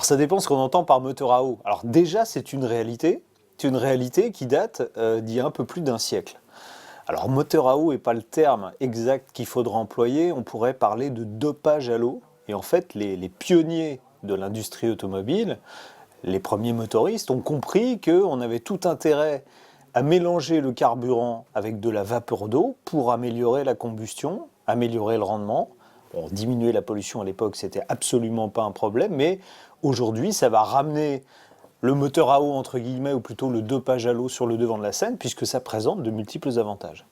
ça dépend ce qu'on entend par moteur à eau. Alors déjà, c'est une réalité qui date d'il y a un peu plus d'un siècle. Alors moteur à eau n'est pas le terme exact qu'il faudra employer, on pourrait parler de dopage à l'eau. Et en fait, les pionniers de l'industrie automobile, les premiers motoristes, ont compris qu'on avait tout intérêt à mélanger le carburant avec de la vapeur d'eau pour améliorer la combustion, améliorer le rendement. Bon, diminuer la pollution à l'époque, c'était absolument pas un problème, mais aujourd'hui, ça va ramener le moteur à eau, entre guillemets, ou plutôt le dopage à l'eau sur le devant de la scène, puisque ça présente de multiples avantages.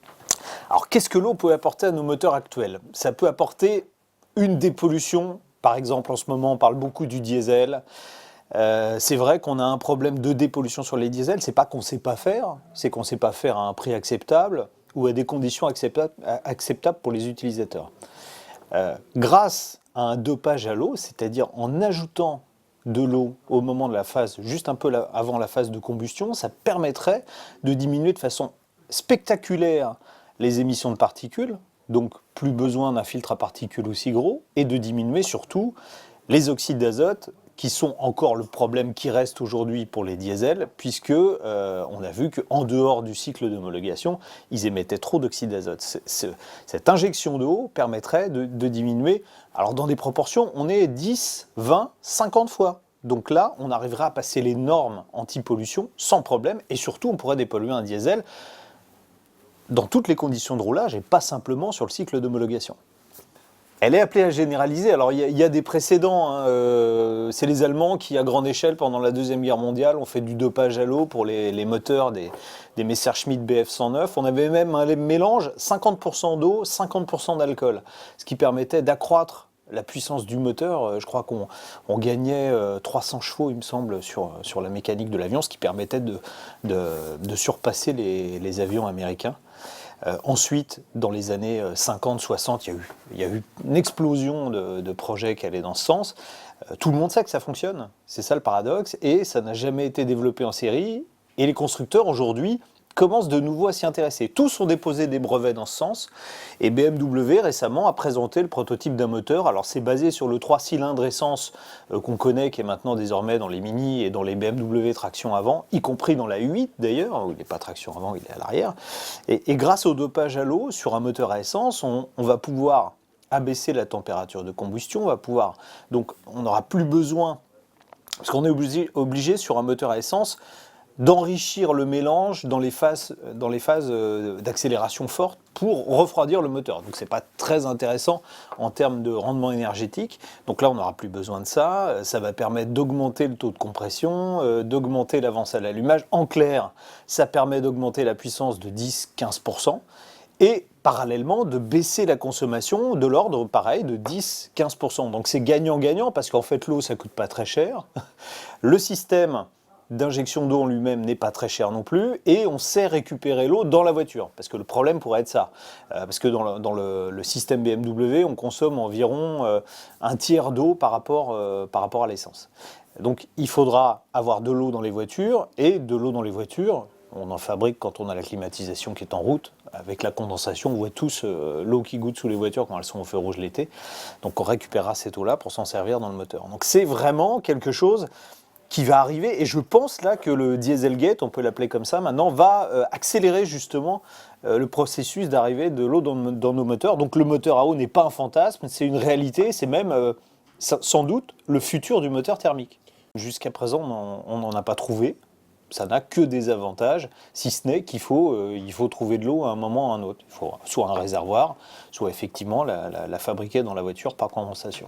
Alors, qu'est-ce que l'eau peut apporter à nos moteurs actuels? Ça peut apporter une dépollution. Par exemple, en ce moment, on parle beaucoup du diesel. C'est vrai qu'on a un problème de dépollution sur les diesels. C'est pas qu'on ne sait pas faire, c'est qu'on ne sait pas faire à un prix acceptable ou à des conditions acceptables pour les utilisateurs. Grâce à un dopage à l'eau, c'est-à-dire en ajoutant de l'eau au moment de la phase, juste un peu avant la phase de combustion, ça permettrait de diminuer de façon spectaculaire les émissions de particules, donc plus besoin d'un filtre à particules aussi gros, et de diminuer surtout les oxydes d'azote, qui sont encore le problème qui reste aujourd'hui pour les diesels, puisque on a vu qu'en dehors du cycle d'homologation, ils émettaient trop d'oxyde d'azote. Cette injection d'eau permettrait de diminuer, alors dans des proportions, on est 10, 20, 50 fois. Donc là, on arrivera à passer les normes anti-pollution sans problème, et surtout, on pourrait dépolluer un diesel dans toutes les conditions de roulage, et pas simplement sur le cycle d'homologation. Elle est appelée à généraliser. Alors il y a des précédents, hein. C'est les Allemands qui, à grande échelle, pendant la Deuxième Guerre mondiale, ont fait du dopage à l'eau pour les moteurs des Messerschmitt Bf 109. On avait même un mélange 50% d'eau, 50% d'alcool, ce qui permettait d'accroître la puissance du moteur. Je crois qu'on gagnait 300 chevaux, il me semble, sur la mécanique de l'avion, ce qui permettait de surpasser les avions américains. Ensuite, dans les années 50-60, il y a eu une explosion de projets qui allaient dans ce sens. Tout le monde sait que ça fonctionne, c'est ça le paradoxe, et ça n'a jamais été développé en série. Et les constructeurs aujourd'hui commencent de nouveau à s'y intéresser. Tous ont déposé des brevets dans ce sens, et BMW récemment a présenté le prototype d'un moteur. Alors c'est basé sur le 3 cylindres essence qu'on connaît, qui est maintenant désormais dans les Mini et dans les BMW traction avant, y compris dans la U8 d'ailleurs, où il n'est pas traction avant, il est à l'arrière. Et grâce au dopage à l'eau sur un moteur à essence, on va pouvoir abaisser la température de combustion, donc on n'aura plus besoin, parce qu'on est obligé sur un moteur à essence, d'enrichir le mélange dans les phases d'accélération forte pour refroidir le moteur. Donc c'est pas très intéressant en termes de rendement énergétique. Donc là on n'aura plus besoin de ça. Ça va permettre d'augmenter le taux de compression, d'augmenter l'avance à l'allumage. En clair, ça permet d'augmenter la puissance de 10-15%. Et parallèlement de baisser la consommation de l'ordre, pareil, de 10-15%. Donc c'est gagnant-gagnant parce qu'en fait l'eau ça coûte pas très cher. Le système d'injection d'eau en lui-même n'est pas très cher non plus, et on sait récupérer l'eau dans la voiture, parce que le problème pourrait être ça, parce que dans le système BMW, on consomme environ un tiers d'eau par rapport à l'essence. Donc il faudra avoir de l'eau dans les voitures, et de l'eau dans les voitures, on en fabrique quand on a la climatisation qui est en route, avec la condensation, on voit tous l'eau qui goutte sous les voitures quand elles sont au feu rouge l'été, donc on récupérera cette eau-là pour s'en servir dans le moteur. Donc c'est vraiment quelque chose qui va arriver, et je pense là que le Dieselgate, on peut l'appeler comme ça maintenant, va accélérer justement le processus d'arrivée de l'eau dans nos moteurs. Donc le moteur à eau n'est pas un fantasme, c'est une réalité, c'est même sans doute le futur du moteur thermique. Jusqu'à présent, on n'en a pas trouvé, ça n'a que des avantages, si ce n'est qu'il faut trouver de l'eau à un moment ou à un autre. Il faut soit un réservoir, soit effectivement la fabriquer dans la voiture par condensation.